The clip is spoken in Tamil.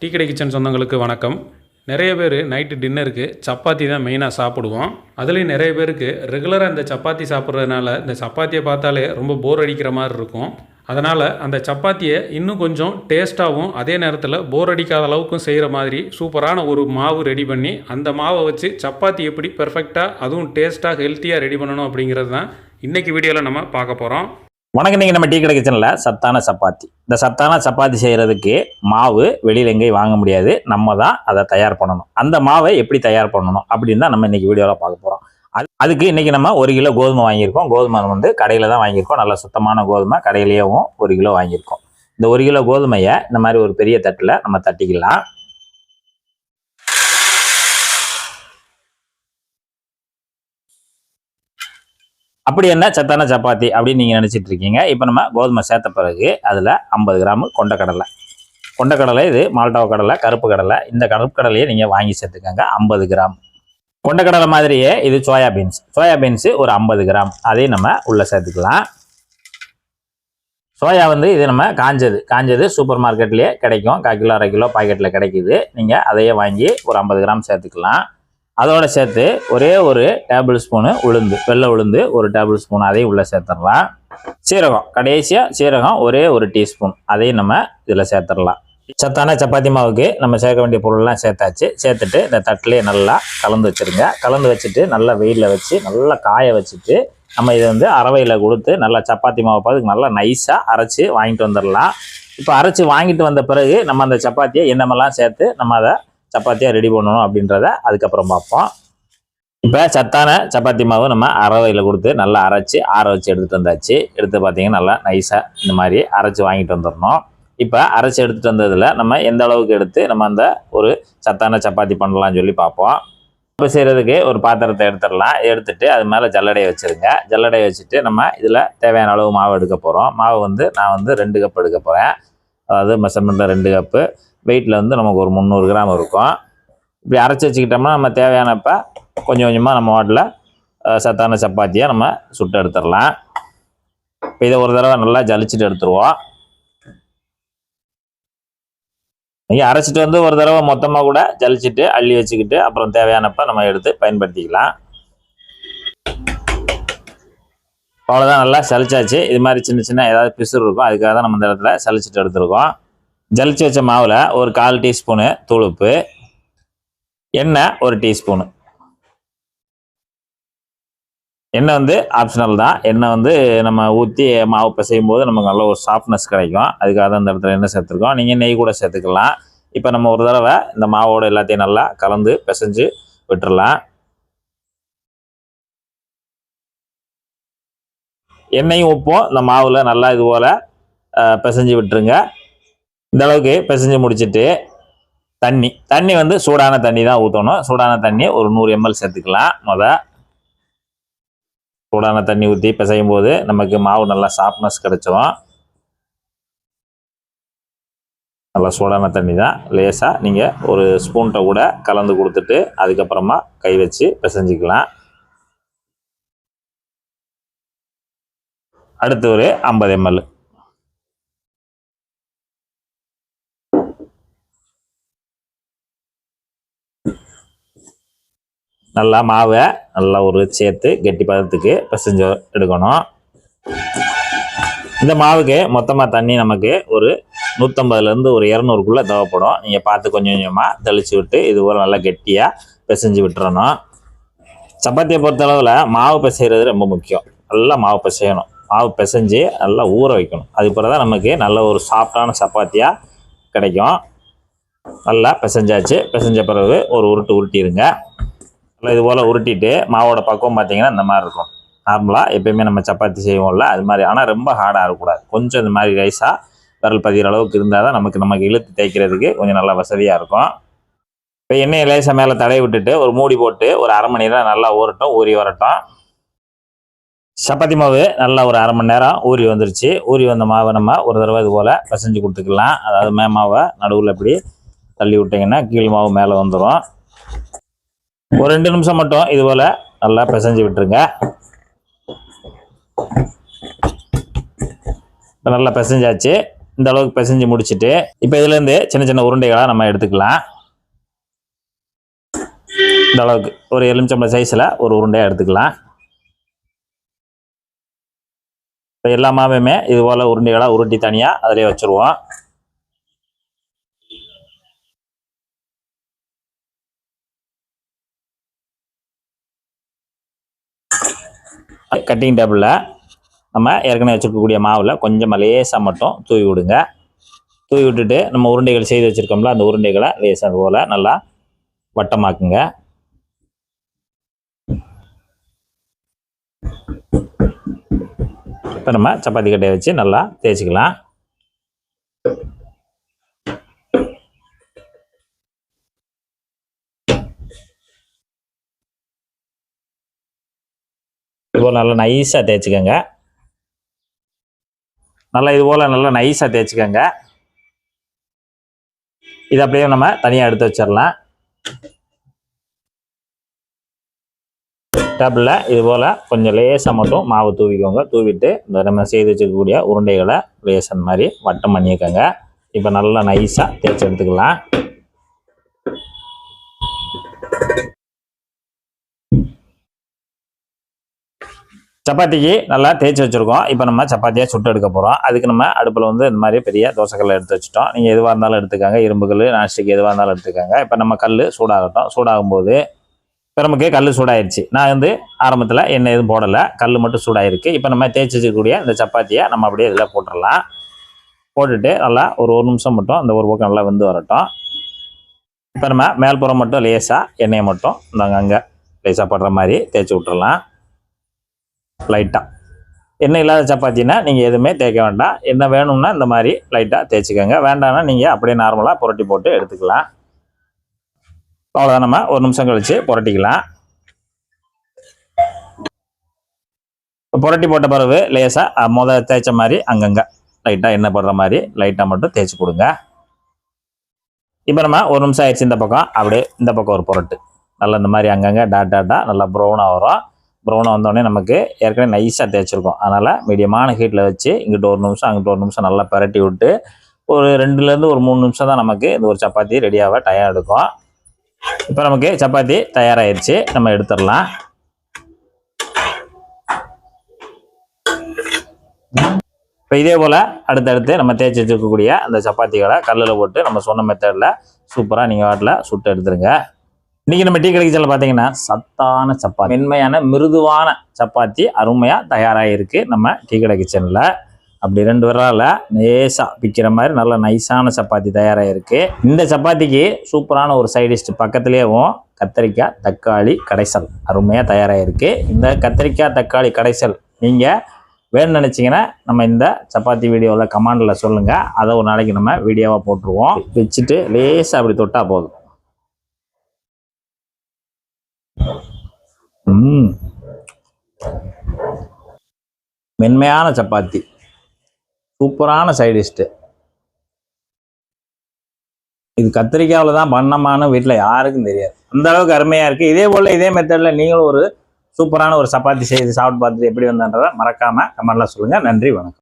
டீ கடை கிச்சன் சொந்தங்களுக்கு வணக்கம். நிறைய பேர் நைட்டு டின்னருக்கு சப்பாத்தி தான் மெயினாக சாப்பிடுவோம். அதுலேயும் நிறைய பேருக்கு ரெகுலராக இந்த சப்பாத்தி சாப்பிட்றதுனால இந்த சப்பாத்தியை பார்த்தாலே ரொம்ப போர் அடிக்கிற மாதிரி இருக்கும். அதனால் அந்த சப்பாத்தியை இன்னும் கொஞ்சம் டேஸ்ட்டாகவும் அதே நேரத்தில் போர் அடிக்காத அளவுக்கும் செய்கிற மாதிரி சூப்பரான ஒரு மாவு ரெடி பண்ணி அந்த மாவை வச்சு சப்பாத்தி எப்படி பெர்ஃபெக்டாக அதுவும் டேஸ்ட்டாக ஹெல்த்தியாக ரெடி பண்ணணும் அப்படிங்கிறது தான் இன்றைக்கி வீடியோவில் நம்ம பார்க்க போகிறோம். வணக்கம். நீங்கள் நம்ம டீ கடை கிச்சனில் சத்தான சப்பாத்தி. இந்த சத்தான சப்பாத்தி செய்கிறதுக்கு மாவு வெளியில் எங்கேயும் வாங்க முடியாது, நம்ம தான் அதை தயார் பண்ணணும். அந்த மாவை எப்படி தயார் பண்ணணும் அப்படின்னு தான் நம்ம இன்றைக்கி வீடியோவில் பார்க்க போகிறோம். அதுக்கு இன்றைக்கி நம்ம 1 கிலோ கோதுமை வாங்கியிருக்கோம். கோதுமை வந்து கடையில் தான் வாங்கியிருக்கோம். நல்ல சுத்தமான கோதுமை, கடையிலேயும் 1 கிலோ வாங்கியிருக்கோம். இந்த 1 கிலோ கோதுமையை இந்த மாதிரி ஒரு பெரிய தட்டில் நம்ம தட்டிக்கலாம். அப்படி என்ன சத்தான சப்பாத்தி அப்படின்னு நீங்கள் நினச்சிட்டு இருக்கீங்க. இப்போ நம்ம கோதுமை சேர்த்த பிறகு அதில் 50 கிராம் கொண்டக்கடலை. இது மால்டாவா கடலை, கருப்பு கடலை. இந்த கருப்பு கடலையை நீங்கள் வாங்கி சேர்த்துக்கோங்க. 50 கிராம். கொண்டக்கடலை மாதிரியே இது சோயாபீன்ஸு ஒரு 50 கிராம். அதையும் நம்ம உள்ளே சேர்த்துக்கலாம். சோயா வந்து இது நம்ம காஞ்சது சூப்பர் மார்க்கெட்லேயே கிடைக்கும். 1/4 கிலோ 1/2 கிலோ பாக்கெட்டில் கிடைக்குது. நீங்கள் அதையே வாங்கி ஒரு 50 கிராம் சேர்த்துக்கலாம். அதோடு சேர்த்து ஒரே ஒரு டேபிள் ஸ்பூனு வெள்ளை உளுந்து 1 டேபிள் ஸ்பூன் அதையும் உள்ளே சேர்த்துடலாம். சீரகம், கடைசியாக சீரகம் ஒரே 1 டீஸ்பூன் அதையும் நம்ம இதில் சேர்த்துடலாம். சத்தான சப்பாத்தி மாவுக்கு நம்ம சேர்க்க வேண்டிய பொருள்லாம் சேர்த்துட்டு இந்த தட்டிலே நல்லா கலந்து வச்சுருங்க. கலந்து வச்சுட்டு நல்லா வெயிலில் வச்சு நல்லா காய வச்சுட்டு நம்ம இதை வந்து அரவையில் கொடுத்து நல்லா சப்பாத்தி மாவை பார்த்து நல்லா நைஸாக அரைச்சி வாங்கிட்டு வந்துடலாம். இப்போ அரைச்சி வாங்கிட்டு வந்த பிறகு நம்ம அந்த சப்பாத்தியை என்னமெல்லாம் சேர்த்து நம்ம அதை சப்பாத்தியாக ரெடி பண்ணணும் அப்படின்றத அதுக்கப்புறம் பார்ப்போம். இப்போ சத்தான சப்பாத்தி மாவு நம்ம அரவையில் கொடுத்து நல்லா அரைச்சி ஆற வச்சு எடுத்துகிட்டு வந்தாச்சு. எடுத்து பார்த்தீங்கன்னா நல்லா நைஸாக இந்த மாதிரி அரைச்சி வாங்கிட்டு வந்துடணும். இப்போ அரைச்சி எடுத்துகிட்டு வந்ததில் நம்ம எந்த அளவுக்கு எடுத்து நம்ம அந்த ஒரு சத்தான சப்பாத்தி பண்ணலாம்னு சொல்லி பார்ப்போம். இப்போ செய்கிறதுக்கு ஒரு பாத்திரத்தை எடுத்துட்டு அது மேலே ஜல்லடையை வச்சுருங்க. ஜல்லடையை வச்சுட்டு நம்ம இதில் தேவையான அளவு மாவு எடுக்க போகிறோம். மாவு வந்து நான் வந்து 2 கப் எடுக்க போகிறேன். அதாவது மெஷர்மெண்ட்டில் 2 கப்பு. வெயிட்டில் வந்து நமக்கு ஒரு 300 கிராம் இருக்கும். இப்படி அரைச்சி வச்சுக்கிட்டோம்னா நம்ம தேவையானப்போ கொஞ்சம் கொஞ்சமாக நம்ம வாட்டில் சத்தான சப்பாத்தியாக நம்ம சுட்டு எடுத்துடலாம். இப்போ இதை ஒரு தடவை நல்லா ஜலிச்சுட்டு எடுத்துருவோம். நீங்கள் அரைச்சிட்டு வந்து ஒரு தடவை மொத்தமாக கூட ஜலிச்சுட்டு அள்ளி வச்சுக்கிட்டு அப்புறம் தேவையானப்போ நம்ம எடுத்து பயன்படுத்திக்கலாம். அவ்வளோதான், நல்லா சலிச்சாச்சு. இது மாதிரி சின்ன சின்ன ஏதாவது பிசுறு இருக்கும், அதுக்காக தான் நம்ம இந்த இடத்துல சலிச்சுட்டு எடுத்துருக்கோம். ஜலிச்சு வச்ச மாவில் ஒரு 1/4 டீஸ்பூனு தூளுப்பு, எண்ணெய் 1 டீஸ்பூனு. எண்ணெய் வந்து ஆப்ஷனல் தான். எண்ணெய் வந்து நம்ம ஊற்றி மாவு பிசையும் போது நமக்கு நல்ல ஒரு சாஃப்ட்னஸ் கிடைக்கும். அதுக்காக தான் இந்த இடத்துல எண்ணெய் சேர்த்துருக்கோம். நீங்கள் நெய் கூட சேர்த்துக்கலாம். இப்போ நம்ம ஒரு தடவை இந்த மாவோட எல்லாத்தையும் நல்லா கலந்து பிசைஞ்சு விட்டுடலாம். எண்ணெயும் உப்பும் இந்த மாவில் நல்லா இது போல் பிசைஞ்சு விட்டுருங்க. இந்த அளவுக்கு பிசைஞ்சு முடிச்சுட்டு தண்ணி வந்து சூடான தண்ணி தான் ஊற்றணும். சூடான தண்ணி ஒரு 100 ml சேர்த்துக்கலாம். சூடான தண்ணி ஊற்றி பிசையும் போது நமக்கு மாவு நல்லா சாஃப்ட்னஸ் கிடைச்சிடும். நல்லா சூடான தண்ணி தான். லேசாக நீங்கள் ஒரு ஸ்பூன்கிட்ட கூட கலந்து கொடுத்துட்டு அதுக்கப்புறமா கை வச்சு பிசைஞ்சிக்கலாம். அடுத்து ஒரு 50 ml. நல்லா மாவை நல்லா ஒரு சேர்த்து கெட்டி பதத்துக்கு பிசைஞ்சு எடுக்கணும். இந்த மாவுக்கு மொத்தமாக தண்ணி நமக்கு ஒரு 150லேருந்து ஒரு 200க்குள்ளே தேவைப்படும். நீங்கள் பார்த்து கொஞ்சம் கொஞ்சமாக தெளித்து விட்டு இது போல் நல்லா கெட்டியாக பிசைஞ்சு விட்டுறணும். சப்பாத்தியை பொறுத்தளவில் மாவு பிசைகிறது ரொம்ப முக்கியம். நல்லா மாவு பிசையணும். மாவு பிசைஞ்சு நல்லா ஊற வைக்கணும். அது பிறகு தான் நமக்கு நல்ல ஒரு சாஃப்டான சப்பாத்தியாக கிடைக்கும். நல்லா பிசைஞ்சாச்சு. பிசைஞ்ச பிறகு ஒரு உருட்டிடுங்க. இது போல் உருட்டிட்டு மாவோட பக்குவம் பார்த்தீங்கன்னா இந்த மாதிரி இருக்கும். நார்மலாக எப்பயுமே நம்ம சப்பாத்தி செய்வோம்ல அது மாதிரி. ஆனால் ரொம்ப ஹார்டாக இருக்கக்கூடாது. கொஞ்சம் இந்த மாதிரி ரைஸாக விரல் பதிகிற அளவுக்கு இருந்தால் தான் நமக்கு இழுத்து தேய்க்கிறதுக்கு கொஞ்சம் நல்லா வசதியாக இருக்கும். இப்போ எண்ணெயை லேசாக மேலே தடவி விட்டுட்டு ஒரு மூடி போட்டு ஒரு 1/2 மணி நேரம் நல்லா ஊறி வரட்டும். சப்பாத்தி மாவு நல்லா ஒரு 1/2 மணி நேரம் ஊறி வந்துருச்சு. ஊறி வந்த மாவை நம்ம ஒரு தடவை இது போல் பிசைஞ்சு கொடுத்துக்கலாம். அதாவது மாவை நடுவில் இப்படி தள்ளி விட்டிங்கன்னா கீழ் மாவு மேலே வந்துடும். ஒரு 2 நிமிஷம் மட்டும் இது போல் நல்லா பிசைஞ்சு விட்டுருங்க. இப்போ நல்லா பிசைஞ்சாச்சு. இந்த அளவுக்கு பிசைஞ்சு முடிச்சுட்டு இப்போ இதுலேருந்து சின்ன சின்ன உருண்டைகளாக நம்ம எடுத்துக்கலாம். இந்த அளவுக்கு ஒரு எலுமிச்சம்பழம் சைஸில் ஒரு உருண்டையாக எடுத்துக்கலாம். இப்போ எல்லா மாவுமே இது போல் உருண்டைகளாக உருட்டி தனியாக அதிலே வச்சுருவோம். கட்டிங் டேபிளில் நம்ம ஏற்கனவே வச்சுருக்கக்கூடிய மாவில் கொஞ்சம் லேசாக மட்டும் தூவி விடுங்க. தூவி விட்டுட்டு நம்ம உருண்டைகள் செய்து வச்சுருக்கோம்ல அந்த உருண்டைகளை லேசாக அது போல் நல்லா வட்டமாக்குங்க. இப்போ நம்ம சப்பாத்தி கட்டையை வச்சு நல்லா தேய்ச்சிக்கலாம். இதுபோல் நல்லா நைஸாக தேய்ச்சிக்கோங்க. இதுபோல் நல்லா நைஸாக தேய்ச்சிக்கோங்க. இது அப்படியே நம்ம தனியாக எடுத்து வச்சிடலாம். டேபிளில் இது போல் கொஞ்சம் லேசாக மட்டும் மாவு தூவிக்கோங்க. தூவிட்டு இந்த நம்ம செய்து வச்சுக்கக்கூடிய உருண்டைகளை லேசன் மாதிரி வட்டம் பண்ணிக்கோங்க. இப்போ நல்லா நைஸாக தேய்ச்சி எடுத்துக்கலாம். சப்பாத்திக்கு நல்லா தேய்ச்சி வச்சுருக்கோம். இப்போ நம்ம சப்பாத்தியாக சுட்டு எடுக்க போகிறோம். அதுக்கு நம்ம அடுப்பில் வந்து இந்த மாதிரி பெரிய தோசைக்கல்லை எடுத்து வச்சுட்டோம். நீங்கள் எதுவாக இருந்தாலும் எடுத்துக்கோங்க. இரும்பு கல், நான்ஸ்டிக் எதுவாக இருந்தாலும் எடுத்துக்கோங்க. இப்போ நம்ம கல் சூடாகட்டும். சூடாகும்போது இப்போ நமக்கு கல் சூடாயிருச்சு. நான் வந்து ஆரம்பத்தில் எண்ணெய் எதுவும் போடலை, கல் மட்டும் சூடாகிருக்கு. இப்போ நம்ம தேய்ச்சி வச்சுக்கூடிய இந்த சப்பாத்தியை நம்ம அப்படியே இதில் போட்டுடலாம். போட்டுட்டு நல்லா ஒரு நிமிஷம் மட்டும் அந்த ஒரு பக்கம் நல்லா வெந்து வரட்டும். இப்போ நம்ம மேல்புறம் மட்டும் லேசாக எண்ணெயை மட்டும் நாங்கள் அங்கே லேசாக படுற மாதிரி தேய்ச்சி விட்டுறலாம். லைட்டாக எண்ணெய் இல்லாத சப்பாத்தினா நீங்கள் எதுவுமே தேய்க்க வேண்டாம். என்ன வேணும்னா இந்த மாதிரி லைட்டாக தேய்ச்சிக்கோங்க. வேண்டாம்னா நீங்கள் அப்படியே நார்மலாக புரட்டி போட்டு எடுத்துக்கலாம். அவ்வளோதான். நம்ம ஒரு நிமிஷம் கழித்து புரட்டிக்கலாம். புரட்டி போட்ட பிறகு லேசாக தேய்ச்ச மாதிரி அங்கங்கே லைட்டாக எண்ணெய் போடுற மாதிரி லைட்டாக மட்டும் தேய்ச்சி கொடுங்க. இப்போ நம்ம ஒரு நிமிஷம் ஆயிடுச்சு. இந்த பக்கம் அப்படியே இந்த பக்கம் ஒரு புரட்டு நல்லா இந்த மாதிரி அங்கங்கே டாட்டாக நல்லா ப்ரௌனாக வரும். ப்ரௌனாக வந்தோடனே நமக்கு ஏற்கனவே நைஸாக தேய்ச்சிருக்கோம். அதனால் மீடியமான ஹீட்டில் வச்சு இங்கிட்ட ஒரு நிமிஷம் அங்கிட்ட ஒரு நிமிஷம் நல்லா பரட்டி விட்டு ஒரு 2லேருந்து ஒரு 3 நிமிஷம் தான் நமக்கு இந்த ஒரு சப்பாத்தி ரெடியாக டைம் எடுக்கும். இப்போ நமக்கு சப்பாத்தி தயாராகிடுச்சு. நம்ம எடுத்துடலாம். இப்போ இதே போல் அடுத்தடுத்து நம்ம தேய்ச்சி வச்சுக்கக்கூடிய அந்த சப்பாத்திகளை கல்லில் போட்டு நம்ம சொன்ன மெத்தடில் சூப்பராக நீங்கள் வாட்டில் சுட்டு எடுத்துருங்க. இன்றைக்கி நம்ம டீ கடை கிச்சனில் பார்த்தீங்கன்னா சத்தான சப்பாத்தி, மென்மையான மிருதுவான சப்பாத்தி அருமையாக தயாராகிருக்கு நம்ம டீ கடை கிச்சனில். அப்படி 2 விரலால் லேசாக பிக்கிற மாதிரி நல்ல நைஸான சப்பாத்தி தயாராகிருக்கு. இந்த சப்பாத்திக்கு சூப்பரான ஒரு சைடிஷ் பக்கத்துலேயும் கத்திரிக்காய் தக்காளி கடைசல் அருமையாக தயாராகிருக்கு. இந்த கத்திரிக்காய் தக்காளி கடைசல் நீங்கள் வேணும்னு நினச்சிங்கன்னா நம்ம இந்த சப்பாத்தி வீடியோவில் கமெண்டில் சொல்லுங்கள். அதை ஒரு நாளைக்கு நம்ம வீடியோவாக போட்டுருவோம். வச்சுட்டு லேசாக அப்படி தொட்டால் போதும். மென்மையான சப்பாத்தி, சூப்பரான சைடிஷ்டு. இது கத்திரிக்காயில் தான் பண்ணமானு வீட்டில் யாருக்கும் தெரியாது. அந்த அளவுக்கு அருமையாக இருக்குது. இதே போல் இதே மெத்தடில் நீங்களும் ஒரு சூப்பரான ஒரு சப்பாத்தி செய்து சாப்பிட்டு பார்த்துட்டு எப்படி வந்தன்றதை மறக்காமல் கமெண்ட்ல சொல்லுங்கள். நன்றி, வணக்கம்.